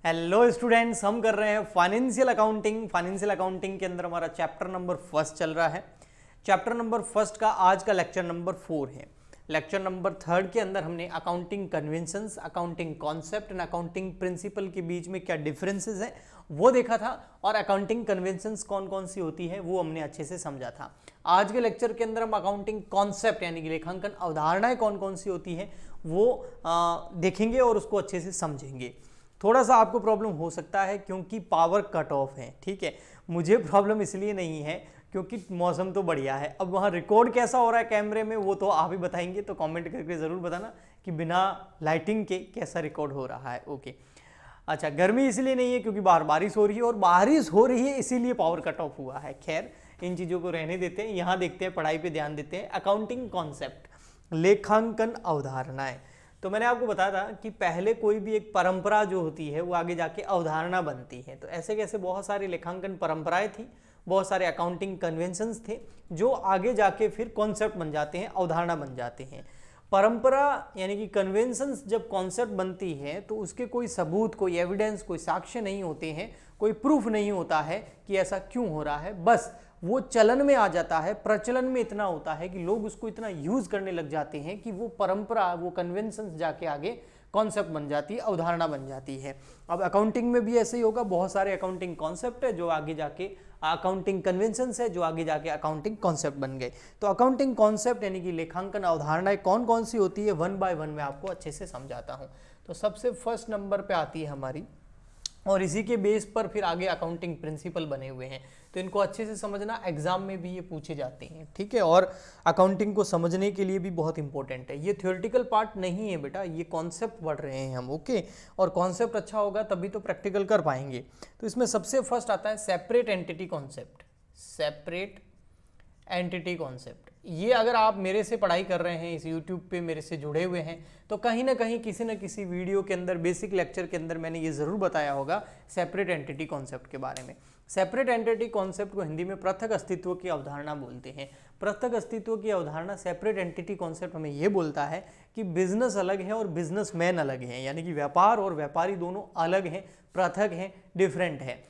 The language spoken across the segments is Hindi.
हेलो स्टूडेंट्स, हम कर रहे हैं फाइनेंशियल अकाउंटिंग। फाइनेंशियल अकाउंटिंग के अंदर हमारा चैप्टर नंबर फर्स्ट चल रहा है। चैप्टर नंबर फर्स्ट का आज का लेक्चर नंबर 4 है। लेक्चर नंबर 3 के अंदर हमने accounting conventions, accounting concept and accounting principle के बीच में क्या डिफरेंसेस हैं वो देखा था, और अकाउंटिंग कन्वेंशंस कौन कौन सी होती है वो हमने अच्छे से समझा था। आज के लेक्चर के अंदर हम अकाउंटिंग कॉन्सेप्ट यानी कि लेखांकन अवधारणाएं कौन कौन सी होती हैं वो देखेंगे और उसको अच्छे से समझेंगे। थोड़ा सा आपको प्रॉब्लम हो सकता है क्योंकि पावर कट ऑफ है, ठीक है। मुझे प्रॉब्लम इसलिए नहीं है क्योंकि मौसम तो बढ़िया है। अब वहाँ रिकॉर्ड कैसा हो रहा है कैमरे में वो तो आप ही बताएंगे, तो कमेंट करके ज़रूर बताना कि बिना लाइटिंग के कैसा रिकॉर्ड हो रहा है। ओके, अच्छा, गर्मी इसलिए नहीं है क्योंकि बाहर बारिश हो रही है, और बारिश हो रही है इसीलिए पावर कट ऑफ हुआ है। खैर, इन चीज़ों को रहने देते हैं, यहाँ देखते हैं, पढ़ाई पर ध्यान देते हैं। अकाउंटिंग कॉन्सेप्ट, लेखांकन अवधारणाएं। तो मैंने आपको बताया था कि पहले कोई भी एक परंपरा जो होती है वो आगे जाके अवधारणा बनती है। तो ऐसे कैसे बहुत सारी लेखांकन परंपराएं थी, बहुत सारे अकाउंटिंग कन्वेंशंस थे जो आगे जाके फिर कॉन्सेप्ट बन जाते हैं, अवधारणा बन जाते हैं। परंपरा यानी कि कन्वेंशंस जब कॉन्सेप्ट बनती है तो उसके कोई सबूत, कोई एविडेंस, कोई साक्ष्य नहीं होते हैं, कोई प्रूफ नहीं होता है कि ऐसा क्यों हो रहा है। बस वो चलन में आ जाता है, प्रचलन में इतना होता है कि लोग उसको इतना यूज करने लग जाते हैं कि वो परंपरा, वो कन्वेंशंस जाके आगे कॉन्सेप्ट बन जाती है, अवधारणा बन जाती है। अब अकाउंटिंग में भी ऐसे ही होगा, बहुत सारे अकाउंटिंग कॉन्सेप्ट है जो आगे जाके अकाउंटिंग कन्वेंशंस है जो आगे जाके अकाउंटिंग कॉन्सेप्ट बन गए। तो अकाउंटिंग कॉन्सेप्ट यानी कि लेखांकन अवधारणाएं कौन कौन सी होती है, 1 बाय 1 मैं आपको अच्छे से समझाता हूँ। तो सबसे फर्स्ट नंबर पे आती है हमारी, और इसी के बेस पर फिर आगे अकाउंटिंग प्रिंसिपल बने हुए हैं। तो इनको अच्छे से समझना, एग्जाम में भी ये पूछे जाते हैं, ठीक है। और अकाउंटिंग को समझने के लिए भी बहुत इंपॉर्टेंट है। ये थ्योरेटिकल पार्ट नहीं है बेटा, ये कॉन्सेप्ट पढ़ रहे हैं हम, ओके। और कॉन्सेप्ट अच्छा होगा तभी तो प्रैक्टिकल कर पाएंगे। तो इसमें सबसे फर्स्ट आता है separate entity concept. Separate entity concept, ये अगर आप मेरे से पढ़ाई कर रहे हैं, इस YouTube पे मेरे से जुड़े हुए हैं, तो कहीं ना कहीं किसी न किसी वीडियो के अंदर, बेसिक लेक्चर के अंदर मैंने ये ज़रूर बताया होगा सेपरेट एंटिटी कॉन्सेप्ट के बारे में। सेपरेट एंटिटी कॉन्सेप्ट को हिंदी में पृथक अस्तित्व की अवधारणा बोलते हैं। पृथक अस्तित्व की अवधारणा, सेपरेट एंटिटी कॉन्सेप्ट हमें ये बोलता है कि बिजनेस अलग है और बिजनेसमैन अलग है, यानी कि व्यापार और व्यापारी दोनों अलग हैं, पृथक हैं, डिफरेंट है।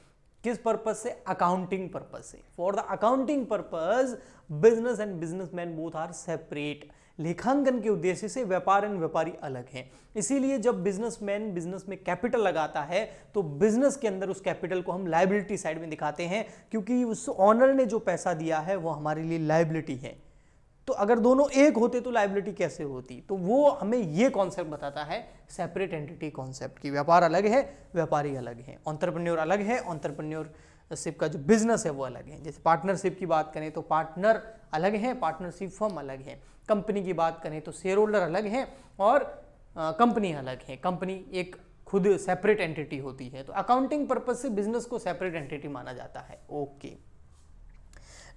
किस पर्पज से? अकाउंटिंग पर्पज से। For the accounting purpose business and businessman both are separate. लेखांकन के उद्देश्य से व्यापार एंड व्यापारी अलग हैं। इसीलिए जब बिजनेसमैन बिजनेस में कैपिटल लगाता है तो बिजनेस के अंदर उस कैपिटल को हम लायबिलिटी साइड में दिखाते हैं, क्योंकि उस ऑनर ने जो पैसा दिया है वो हमारे लिए लायबिलिटी है। तो अगर दोनों एक होते तो लायबिलिटी कैसे होती? तो वो हमें ये कॉन्सेप्ट बताता है सेपरेट एंटिटी कॉन्सेप्ट की। व्यापार अलग है, व्यापारी अलग है, एंटरप्रेन्योर अलग है, एंटरप्रेन्योरशिप का जो बिजनेस है वो अलग है। जैसे पार्टनरशिप की बात करें तो पार्टनर अलग है, पार्टनरशिप फर्म अलग है। कंपनी की बात करें तो शेयर होल्डर अलग है और कंपनी अलग है। कंपनी एक खुद सेपरेट एंटिटी होती है। तो अकाउंटिंग पर्पज से बिजनेस को सेपरेट एंटिटी माना जाता है, ओके।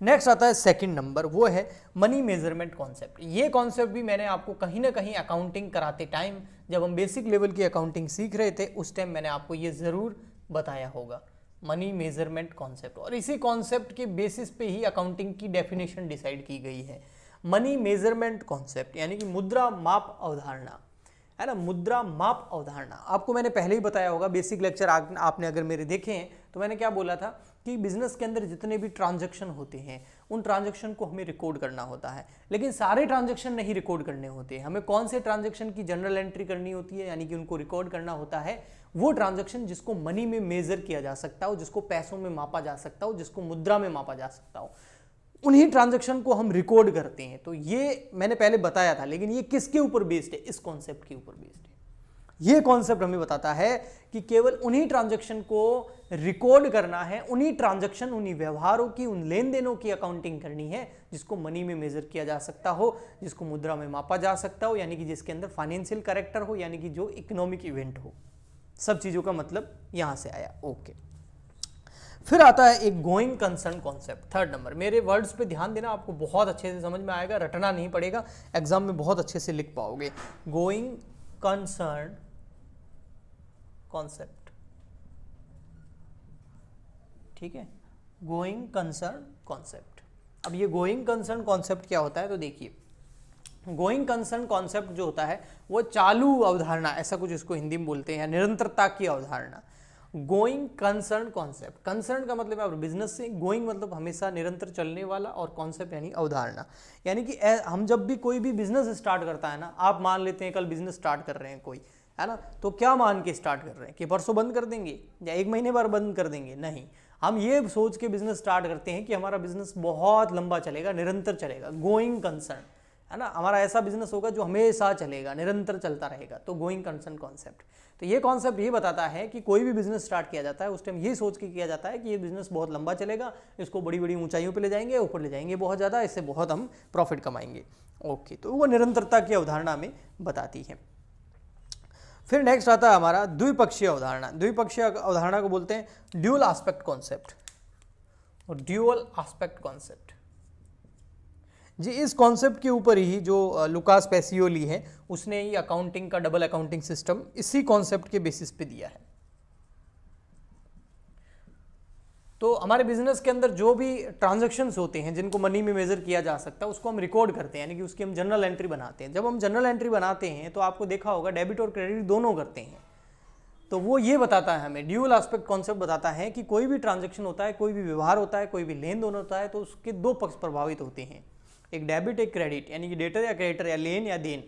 नेक्स्ट आता है सेकंड नंबर, वो है मनी मेजरमेंट कॉन्सेप्ट। ये कॉन्सेप्ट भी मैंने आपको कहीं ना कहीं अकाउंटिंग कराते टाइम, जब हम बेसिक लेवल की अकाउंटिंग सीख रहे थे, उस टाइम मैंने आपको ये ज़रूर बताया होगा, मनी मेजरमेंट कॉन्सेप्ट। और इसी कॉन्सेप्ट के बेसिस पे ही अकाउंटिंग की डेफिनेशन डिसाइड की गई है। मनी मेजरमेंट कॉन्सेप्ट यानी कि मुद्रा माप अवधारणा, है ना। मुद्रा माप अवधारणा आपको मैंने पहले ही बताया होगा, बेसिक लेक्चर आपने अगर मेरे देखे हैं तो मैंने क्या बोला था कि बिजनेस के अंदर जितने भी ट्रांजैक्शन होते हैं उन ट्रांजैक्शन को हमें रिकॉर्ड करना होता है, लेकिन सारे ट्रांजैक्शन नहीं रिकॉर्ड करने होते। हमें कौन से ट्रांजैक्शन की जनरल एंट्री करनी होती है, यानी कि उनको रिकॉर्ड करना होता है वो ट्रांजैक्शन जिसको मनी में मेजर किया जा सकता हो, जिसको पैसों में मापा जा सकता हो, जिसको मुद्रा में मापा जा सकता हो, उन्हीं ट्रांजैक्शन को हम रिकॉर्ड करते हैं। तो ये मैंने पहले बताया था, लेकिन ये किसके ऊपर बेस्ड है? इस कॉन्सेप्ट के ऊपर बेस्ड है। ये कॉन्सेप्ट हमें बताता है कि केवल उन्हीं ट्रांजैक्शन को रिकॉर्ड करना है, उन्हीं ट्रांजैक्शन, उन्हीं व्यवहारों की, उन लेन देनों की अकाउंटिंग करनी है जिसको मनी में मेजर किया जा सकता हो, जिसको मुद्रा में मापा जा सकता हो, यानी कि जिसके अंदर फाइनेंशियल कैरेक्टर हो, यानी कि जो इकोनॉमिक इवेंट हो। सब चीजों का मतलब यहां से आया, ओके। फिर आता है एक going concern concept, third number. मेरे वर्ड्स पे ध्यान देना, आपको बहुत अच्छे से समझ में आएगा, रटना नहीं पड़ेगा, एग्जाम में बहुत अच्छे से लिख पाओगे। गोइंग कंसर्न कॉन्सेप्ट, ठीक है, गोइंग कंसर्न कॉन्सेप्ट। अब ये गोइंग कंसर्न कॉन्सेप्ट क्या होता है? तो देखिए, गोइंग कंसर्न कॉन्सेप्ट जो होता है वो चालू अवधारणा, ऐसा कुछ इसको हिंदी में बोलते हैं, निरंतरता की अवधारणा। Going concern concept. कंसर्न का मतलब है बिजनेस से, गोइंग मतलब हमेशा निरंतर चलने वाला, और कॉन्सेप्ट यानी अवधारणा। यानी कि हम जब भी कोई भी बिजनेस स्टार्ट करता है ना, आप मान लेते हैं कल बिजनेस स्टार्ट कर रहे हैं कोई, है ना, तो क्या मान के स्टार्ट कर रहे हैं कि परसों बंद कर देंगे या 1 महीने बाद बंद कर देंगे? नहीं, हम ये सोच के बिजनेस स्टार्ट करते हैं कि हमारा बिजनेस बहुत लंबा चलेगा, निरंतर चलेगा, गोइंग कंसर्न, है ना, हमारा ऐसा बिजनेस होगा जो हमेशा चलेगा, निरंतर चलता रहेगा, तो गोइंग कंसर्न कॉन्सेप्ट। तो ये कॉन्सेप्ट ये बताता है कि कोई भी बिजनेस स्टार्ट किया जाता है उस टाइम ये सोच के किया जाता है कि ये बिजनेस बहुत लंबा चलेगा, इसको बड़ी बड़ी ऊंचाइयों पे ले जाएंगे, ऊपर ले जाएंगे बहुत ज़्यादा, इससे बहुत हम प्रॉफिट कमाएंगे। ओके, तो वो निरंतरता की अवधारणा में बताती है। फिर नेक्स्ट आता है हमारा द्विपक्षीय अवधारणा। द्विपक्षीय अवधारणा को बोलते हैं ड्यूअल एस्पेक्ट कॉन्सेप्ट। और ड्यूअल एस्पेक्ट कॉन्सेप्ट जी, इस कॉन्सेप्ट के ऊपर ही जो लुकास पैसियोली है उसने ये अकाउंटिंग का डबल अकाउंटिंग सिस्टम इसी कॉन्सेप्ट के बेसिस पे दिया है। तो हमारे बिजनेस के अंदर जो भी ट्रांजैक्शंस होते हैं जिनको मनी में मेजर किया जा सकता है उसको हम रिकॉर्ड करते हैं, यानी कि उसकी हम जर्नल एंट्री बनाते हैं। जब हम जर्नल एंट्री बनाते हैं तो आपको देखा होगा डेबिट और क्रेडिट दोनों करते हैं। तो वो ये बताता है हमें, ड्यूअल एस्पेक्ट कॉन्सेप्ट बताता है कि कोई भी ट्रांजैक्शन होता है, कोई भी व्यवहार होता है, कोई भी लेन देन होता है, तो उसके दो पक्ष प्रभावित होते हैं, एक डेबिट एक क्रेडिट, यानी कि डेटर या क्रेडिटर, या लेन या देन,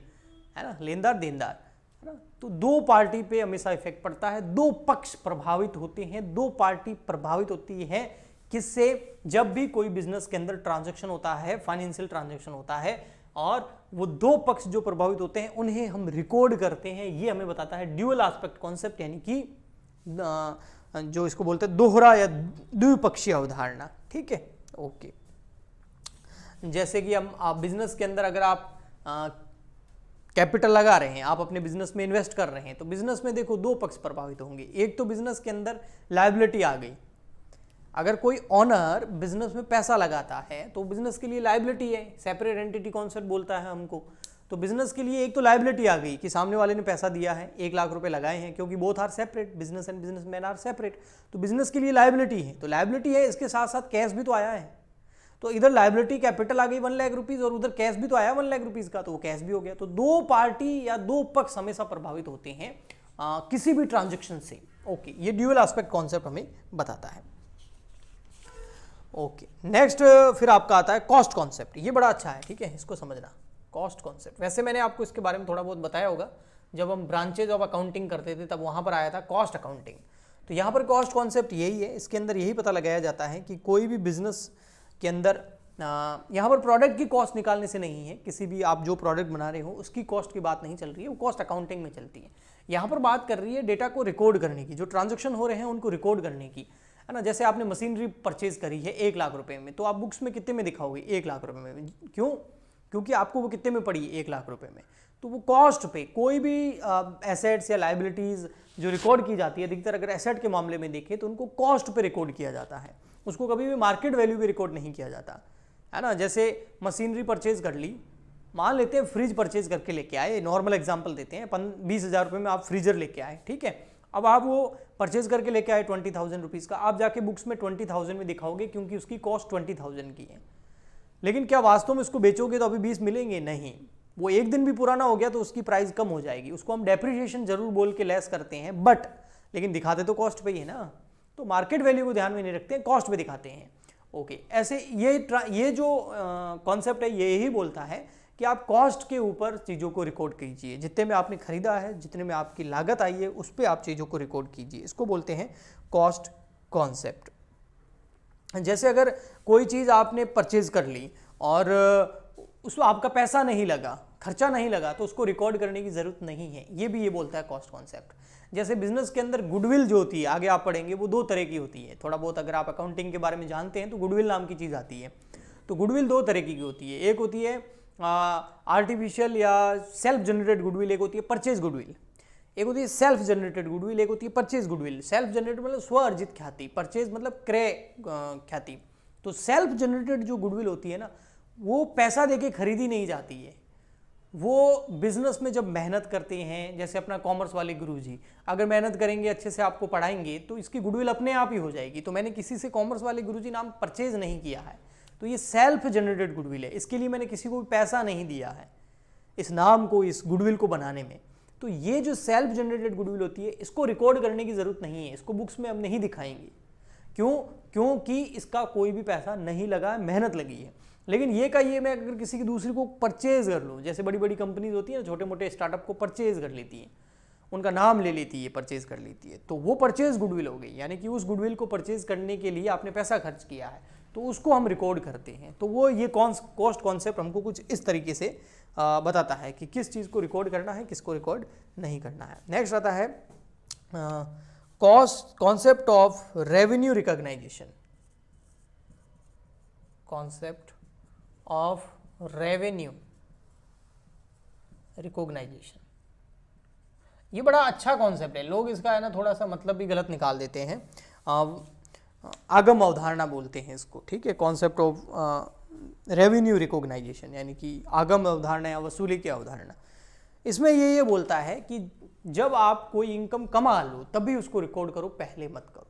है ना, लेनदार देनदार, है ना। तो दो पार्टी पे हमेशा इफेक्ट पड़ता है, दो पक्ष प्रभावित होते हैं, दो पार्टी प्रभावित होती है। किससे? जब भी कोई बिजनेस के अंदर ट्रांजैक्शन होता है, फाइनेंशियल ट्रांजैक्शन होता है, और वो दो पक्ष जो प्रभावित होते हैं उन्हें हम रिकॉर्ड करते हैं। ये हमें बताता है ड्यूअल एस्पेक्ट कॉन्सेप्ट, यानी कि जो इसको बोलते हैं दोहरा या द्विपक्षीय अवधारणा। ठीक है, ओके। जैसे कि हम बिजनेस के अंदर अगर आप कैपिटल लगा रहे हैं, आप अपने बिजनेस में इन्वेस्ट कर रहे हैं, तो बिजनेस में देखो दो पक्ष प्रभावित होंगे। एक तो बिजनेस के अंदर लायबिलिटी आ गई, अगर कोई ऑनर बिजनेस में पैसा लगाता है तो बिजनेस के लिए लायबिलिटी है, सेपरेट एंटिटी कॉन्सेप्ट बोलता है हमको। तो बिजनेस के लिए एक तो लायबिलिटी आ गई कि सामने वाले ने पैसा दिया है, 1 लाख रुपए लगाए हैं, क्योंकि both are separate, business and businessman are separate, तो बिजनेस के लिए लायबिलिटी है। तो लायबिलिटी है, इसके साथ साथ कैश भी तो आया है, तो इधर लायबिलिटी कैपिटल आ गई 1 लाख रुपीज, और उधर कैश भी तो आया 1 लाख रुपीज का, तो वो कैश भी हो गया। तो दो पार्टी या दो पक्ष हमेशा प्रभावित होते हैं किसी भी ट्रांजैक्शन से। ओके, ये ड्यूअल एस्पेक्ट कॉन्सेप्ट हमें बताता है। ओके, नेक्स्ट फिर आपका आता है कॉस्ट कॉन्सेप्ट। ये बड़ा अच्छा है, ठीक है, इसको समझना। कॉस्ट कॉन्सेप्ट, वैसे मैंने आपको इसके बारे में थोड़ा बहुत बताया होगा, जब हम ब्रांचेज ऑफ अकाउंटिंग करते थे तब वहां पर आया था कॉस्ट अकाउंटिंग। तो यहाँ पर कॉस्ट कॉन्सेप्ट यही है, इसके अंदर यही पता लगाया जाता है कि कोई भी बिजनेस के अंदर यहाँ पर प्रोडक्ट की कॉस्ट निकालने से नहीं है, किसी भी आप जो प्रोडक्ट बना रहे हो उसकी कॉस्ट की बात नहीं चल रही है, वो कॉस्ट अकाउंटिंग में चलती है। यहाँ पर बात कर रही है डेटा को रिकॉर्ड करने की, जो ट्रांजैक्शन हो रहे हैं उनको रिकॉर्ड करने की, है ना। जैसे आपने मशीनरी परचेज करी है 1 लाख रुपए में, तो आप बुक्स में कितने में दिखाओगे? 1 लाख रुपए में। क्यों? क्योंकि आपको वो कितने में पड़ी है? 1 लाख रुपए में। तो वो कॉस्ट पे कोई भी एसेट्स या लाइबिलिटीज जो रिकॉर्ड की जाती है, अधिकतर अगर एसेट के मामले में देखें तो उनको कॉस्ट पे रिकॉर्ड किया जाता है, उसको कभी भी मार्केट वैल्यू पे रिकॉर्ड नहीं किया जाता, है ना। जैसे मशीनरी परचेज कर ली, मान लेते हैं फ्रिज परचेज करके लेके आए, नॉर्मल एग्जांपल देते हैं, 20,000 रुपये में आप फ्रीजर लेके आए, ठीक है। अब आप वो परचेज करके लेके आए 20,000 रुपीज़ का, आप जाके बुक्स में 20,000 में दिखाओगे क्योंकि उसकी कॉस्ट 20,000 की है। लेकिन क्या वास्तव में उसको बेचोगे तो अभी 20 मिलेंगे? नहीं, वो एक दिन भी पुराना हो गया तो उसकी प्राइस कम हो जाएगी, उसको हम डेप्रिसिएशन जरूर बोल के लेस करते हैं, बट लेकिन दिखाते तो कॉस्ट पे ही है ना। तो मार्केट वैल्यू को ध्यान में नहीं रखते हैं, कॉस्ट पे दिखाते हैं। ओके, ऐसे ये जो कॉन्सेप्ट है ये यही बोलता है कि आप कॉस्ट के ऊपर चीज़ों को रिकॉर्ड कीजिए, जितने में आपने खरीदा है, जितने में आपकी लागत आई है, उस पर आप चीज़ों को रिकॉर्ड कीजिए, इसको बोलते हैं कॉस्ट कॉन्सेप्ट। जैसे अगर कोई चीज़ आपने परचेज कर ली और उसमें आपका पैसा नहीं लगा, खर्चा नहीं लगा, तो उसको रिकॉर्ड करने की जरूरत नहीं है, ये भी ये बोलता है कॉस्ट कॉन्सेप्ट। जैसे बिजनेस के अंदर गुडविल जो होती है, आगे आप पढ़ेंगे, वो 2 तरह की होती है। थोड़ा बहुत अगर आप अकाउंटिंग के बारे में जानते हैं तो गुडविल नाम की चीज़ आती है। तो गुडविल 2 तरह की होती है, एक होती है आर्टिफिशियल या सेल्फ जनरेटेड गुडविल, एक होती है परचेज गुडविल, एक होती है सेल्फ जनरेटेड गुडविल, एक होती है परचेज गुडविल। सेल्फ जनरेटेड मतलब स्व अर्जित ख्याति, परचेज मतलब क्रय ख्याति। तो सेल्फ जनरेटेड जो गुडविल होती है ना, वो पैसा देके खरीदी नहीं जाती है, वो बिजनेस में जब मेहनत करते हैं, जैसे अपना कॉमर्स वाले गुरुजी अगर मेहनत करेंगे, अच्छे से आपको पढ़ाएंगे, तो इसकी गुडविल अपने आप ही हो जाएगी। तो मैंने किसी से कॉमर्स वाले गुरुजी नाम परचेज नहीं किया है, तो ये सेल्फ जनरेटेड गुडविल है, इसके लिए मैंने किसी को भी पैसा नहीं दिया है इस नाम को, इस गुडविल को बनाने में। तो ये जो सेल्फ जनरेटेड गुडविल होती है इसको रिकॉर्ड करने की जरूरत नहीं है, इसको बुक्स में हम नहीं दिखाएंगे। क्यों? क्योंकि इसका कोई भी पैसा नहीं लगा, मेहनत लगी है। लेकिन ये का ये मैं अगर किसी की दूसरी को परचेज कर लूँ, जैसे बड़ी बड़ी कंपनीज होती है, छोटे मोटे स्टार्टअप को परचेज कर लेती हैं, उनका नाम ले लेती है, परचेज कर लेती है, तो वो परचेज गुडविल हो गई। यानी कि उस गुडविल को परचेज करने के लिए आपने पैसा खर्च किया है, तो उसको हम रिकॉर्ड करते हैं। तो वो ये कॉस्ट कॉन्सेप्ट हमको कुछ इस तरीके से बताता है कि किस चीज़ को रिकॉर्ड करना है, किसको रिकॉर्ड नहीं करना है। नेक्स्ट आता है concept of revenue recognisation. Concept of revenue recognisation, ये बड़ा अच्छा कॉन्सेप्ट है। लोग इसका है ना थोड़ा सा मतलब भी गलत निकाल देते हैं। आगम अवधारणा बोलते हैं इसको, ठीक है। कॉन्सेप्ट ऑफ रेवेन्यू रिकॉग्नाइजेशन यानी कि आगम अवधारणा या वसूली की अवधारणा। इसमें ये बोलता है कि जब आप कोई इनकम कमा लो तभी उसको रिकॉर्ड करो, पहले मत करो।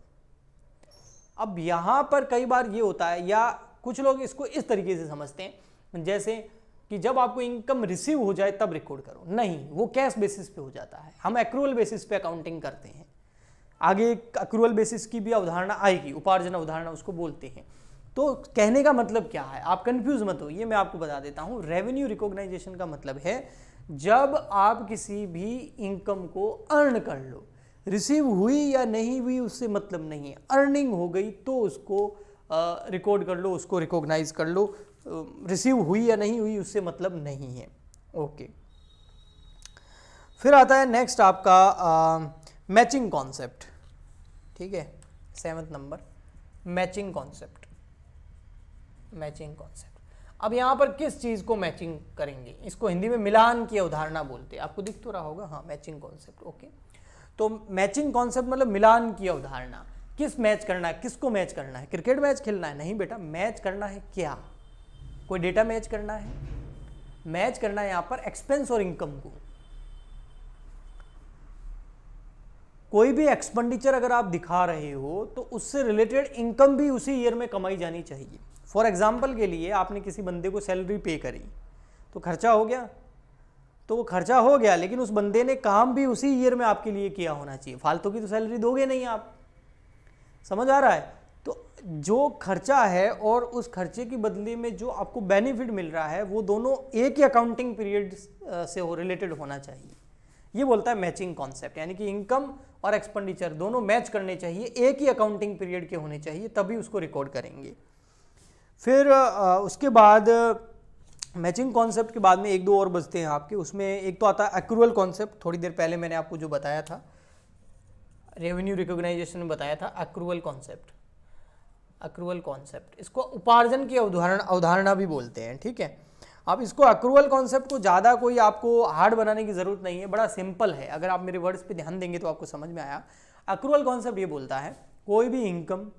अब यहाँ पर कई बार ये होता है, या कुछ लोग इसको इस तरीके से समझते हैं जैसे कि जब आपको इनकम रिसीव हो जाए तब रिकॉर्ड करो। नहीं, वो कैश बेसिस पे हो जाता है। हम एक्रूअल बेसिस पे अकाउंटिंग करते हैं। आगे एक्रूअल बेसिस की भी अवधारणा आएगी, उपार्जन अवधारणा उसको बोलते हैं। तो कहने का मतलब क्या है, आप कंफ्यूज मत हो, ये मैं आपको बता देता हूँ। रेवेन्यू रिकॉग्नाइजेशन का मतलब है जब आप किसी भी इनकम को अर्न कर लो, रिसीव हुई या नहीं हुई उससे मतलब नहीं है, अर्निंग हो गई तो उसको रिकॉर्ड कर लो, उसको रिकॉग्नाइज कर लो। रिसीव हुई या नहीं हुई उससे मतलब नहीं है। ओके, फिर आता है नेक्स्ट आपका मैचिंग कॉन्सेप्ट, ठीक है। 7th number matching concept. Matching concept, अब यहाँ पर किस चीज़ को मैचिंग करेंगे, इसको हिंदी में मिलान की अवधारणा बोलते हैं। आपको दिख तो रहा होगा, हाँ, मैचिंग कॉन्सेप्ट। ओके, तो मैचिंग कॉन्सेप्ट मतलब मिलान की अवधारणा। किस मैच करना है, किसको मैच करना है? क्रिकेट मैच खेलना है? नहीं बेटा, मैच करना है क्या? कोई डेटा मैच करना है? मैच करना है यहाँ पर एक्सपेंस और इनकम को। कोई भी एक्सपेंडिचर अगर आप दिखा रहे हो तो उससे रिलेटेड इनकम भी उसी ईयर में कमाई जानी चाहिए। फॉर एग्जाम्पल के लिए आपने किसी बंदे को सैलरी पे करी तो खर्चा हो गया, तो वो खर्चा हो गया, लेकिन उस बंदे ने काम भी उसी ईयर में आपके लिए किया होना चाहिए। फालतू की तो सैलरी दोगे नहीं आप, समझ आ रहा है? तो जो खर्चा है और उस खर्चे के बदले में जो आपको बेनिफिट मिल रहा है वो दोनों एक ही अकाउंटिंग पीरियड से रिलेटेड होना चाहिए। ये बोलता है मैचिंग कॉन्सेप्ट, यानी कि इनकम और एक्सपेंडिचर दोनों मैच करने चाहिए, एक ही अकाउंटिंग पीरियड के होने चाहिए, तभी उसको रिकॉर्ड करेंगे। फिर उसके बाद मैचिंग कॉन्सेप्ट के बाद में एक दो और बचते हैं आपके। उसमें एक तो आता है एक्रूअल कॉन्सेप्ट, थोड़ी देर पहले मैंने आपको जो बताया था, रेवेन्यू रिकॉग्नाइजेशन में बताया था एक्रूअल कॉन्सेप्ट। एक्रूअल कॉन्सेप्ट, इसको उपार्जन की अवधारणा भी बोलते हैं, ठीक है। अब इसको एक्रूअल कॉन्सेप्ट को ज़्यादा कोई आपको हार्ड बनाने की ज़रूरत नहीं है, बड़ा सिंपल है। अगर आप मेरे वर्ड्स पे ध्यान देंगे तो आपको समझ में आया। एक्रूअल कॉन्सेप्ट ये बोलता है कोई भी इनकम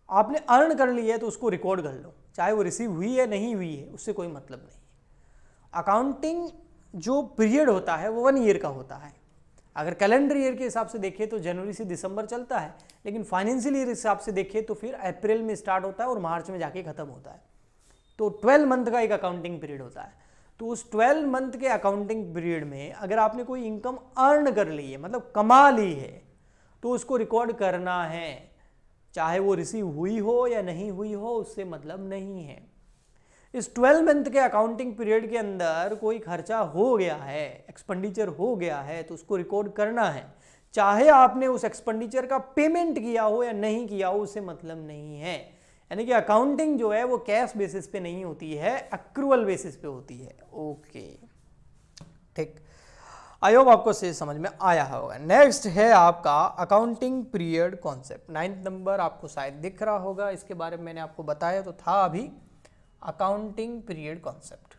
आपने अर्न कर ली है तो उसको रिकॉर्ड कर लो, चाहे वो रिसीव हुई है नहीं हुई है, उससे कोई मतलब नहीं है। अकाउंटिंग जो पीरियड होता है वो 1 ईयर का होता है। अगर कैलेंडर ईयर के हिसाब से देखें तो जनवरी से दिसंबर चलता है, लेकिन फाइनेंशियल ईयर के हिसाब से देखें तो फिर अप्रैल में स्टार्ट होता है और मार्च में जाके ख़त्म होता है। तो 12 मंथ का एक अकाउंटिंग पीरियड होता है। तो उस 12 मंथ के अकाउंटिंग पीरियड में अगर आपने कोई इनकम अर्न कर ली है, मतलब कमा ली है, तो उसको रिकॉर्ड करना है, चाहे वो रिसीव हुई हो या नहीं हुई हो, उससे मतलब नहीं है। इस 12 मंथ के अकाउंटिंग पीरियड के अंदर कोई खर्चा हो गया है, एक्सपेंडिचर हो गया है, तो उसको रिकॉर्ड करना है, चाहे आपने उस एक्सपेंडिचर का पेमेंट किया हो या नहीं किया हो, उससे मतलब नहीं है। यानी कि अकाउंटिंग जो है वो कैश बेसिस पे नहीं होती है, एक्रूअल बेसिस पे होती है। ओके, ठीक, आई होप आपको से समझ में आया होगा। नेक्स्ट है आपका accounting period concept. 9th number आपको शायद दिख रहा होगा, इसके बारे में मैंने आपको बताया तो था अभी। अकाउंटिंग पीरियड कॉन्सेप्ट,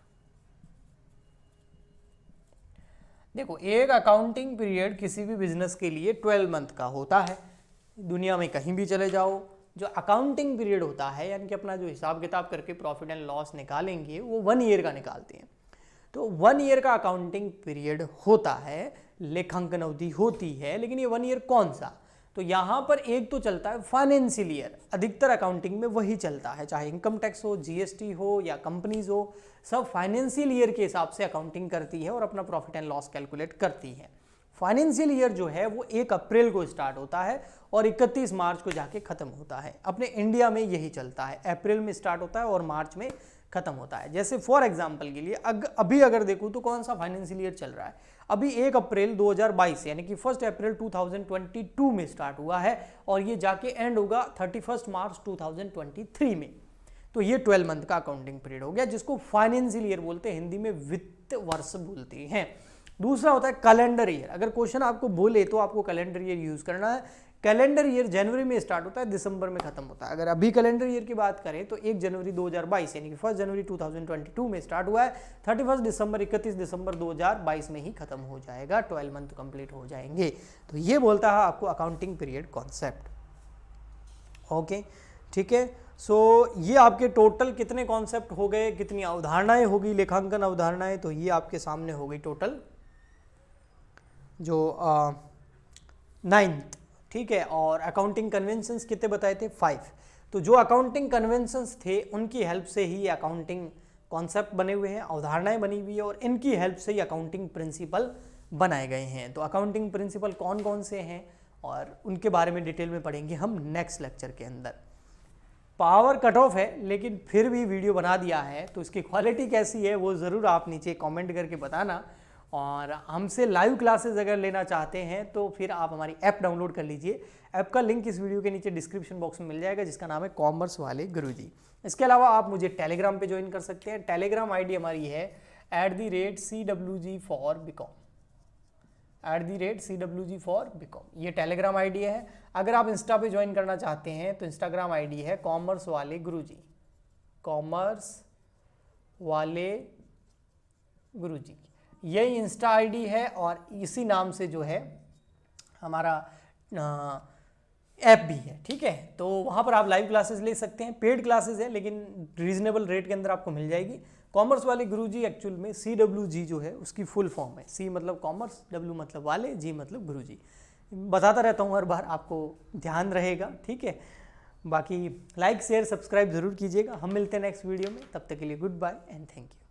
देखो, एक अकाउंटिंग पीरियड किसी भी बिजनेस के लिए 12 मंथ का होता है। दुनिया में कहीं भी चले जाओ, जो अकाउंटिंग पीरियड होता है, यानी कि अपना जो हिसाब किताब करके प्रॉफिट एंड लॉस निकालेंगे, वो 1 ईयर का निकालते हैं। तो 1 ईयर का अकाउंटिंग पीरियड होता है, लेखांकन अवधि होती है। लेकिन ये 1 ईयर कौन सा? तो यहाँ पर एक तो चलता है फाइनेंशियल ईयर, अधिकतर अकाउंटिंग में वही चलता है, चाहे इनकम टैक्स हो, जीएसटी हो या कंपनीज हो, सब फाइनेंशियल ईयर के हिसाब से अकाउंटिंग करती है और अपना प्रॉफिट एंड लॉस कैलकुलेट करती है। फाइनेंशियल ईयर जो है वो 1 अप्रैल को स्टार्ट होता है और 31 मार्च को जाके खत्म होता है। अपने इंडिया में यही चलता है, अप्रैल में स्टार्ट होता है और मार्च में खत्म होता है। जैसे फॉर एग्जांपल के लिए अभी अगर देखूं तो कौन सा फाइनेंशियल ईयर चल रहा है, अभी 1 अप्रैल 2022 यानी कि 1 अप्रैल 2022 में स्टार्ट हुआ है और ये जाके एंड होगा 31 मार्च 2023 में। तो ये 12 मंथ का अकाउंटिंग पीरियड हो गया, जिसको फाइनेंशियल ईयर बोलते हैं, हिंदी में वित्त वर्ष बोलते हैं। दूसरा होता है कैलेंडर ईयर। अगर क्वेश्चन आपको बोले तो आपको कैलेंडर ईयर यूज करना है। कैलेंडर ईयर जनवरी में स्टार्ट होता है, दिसंबर में खत्म होता है। अगर अभी कैलेंडर ईयर की बात करें तो 1 जनवरी 2022 यानी कि 1 जनवरी 2022 में स्टार्ट हुआ है, 31 दिसंबर 31 दिसंबर 2022 में ही खत्म हो जाएगा, 12 मंथ कंप्लीट हो जाएंगे। तो ये बोलता है आपको अकाउंटिंग पीरियड कॉन्सेप्ट। ओके, ठीक है। सो ये आपके टोटल कितने कॉन्सेप्ट हो गए, कितनी अवधारणाएं होगी, लेखांकन अवधारणाएं, तो ये आपके सामने हो गई टोटल जो 9th, ठीक है। और अकाउंटिंग कन्वेंशंस कितने बताए थे, 5। तो जो अकाउंटिंग कन्वेंशंस थे उनकी हेल्प से ही अकाउंटिंग कॉन्सेप्ट बने हुए हैं, अवधारणाएं बनी हुई है और इनकी हेल्प से ही अकाउंटिंग प्रिंसिपल बनाए गए हैं। तो अकाउंटिंग प्रिंसिपल कौन कौन से हैं और उनके बारे में डिटेल में पढ़ेंगे हम नेक्स्ट लेक्चर के अंदर। पावर कट ऑफ है लेकिन फिर भी वीडियो बना दिया है, तो इसकी क्वालिटी कैसी है वो ज़रूर आप नीचे कमेंट करके बताना। और हमसे लाइव क्लासेस अगर लेना चाहते हैं तो फिर आप हमारी ऐप डाउनलोड कर लीजिए। ऐप का लिंक इस वीडियो के नीचे डिस्क्रिप्शन बॉक्स में मिल जाएगा, जिसका नाम है कॉमर्स वाले गुरुजी। इसके अलावा आप मुझे टेलीग्राम पे ज्वाइन कर सकते हैं। टेलीग्राम आईडी हमारी है @CWG4BCom, @CWG4BCom, ये टेलीग्राम आईडी है। अगर आप इंस्टा पे ज्वाइन करना चाहते हैं तो इंस्टाग्राम आईडी है कॉमर्स वाले गुरुजी, कॉमर्स वाले गुरुजी, यही इंस्टा आईडी है और इसी नाम से जो है हमारा ऐप भी है, ठीक है। तो वहाँ पर आप लाइव क्लासेस ले सकते हैं, पेड क्लासेस है लेकिन रीजनेबल रेट के अंदर आपको मिल जाएगी। कॉमर्स वाले गुरुजी एक्चुअल में CWG जो है उसकी फुल फॉर्म है, C मतलब कॉमर्स, W मतलब वाले, G मतलब गुरुजी। बताता रहता हूँ हर बार, आपको ध्यान रहेगा, ठीक है। बाकी लाइक शेयर सब्सक्राइब जरूर कीजिएगा। हम मिलते हैं नेक्स्ट वीडियो में, तब तक के लिए goodbye and thank you.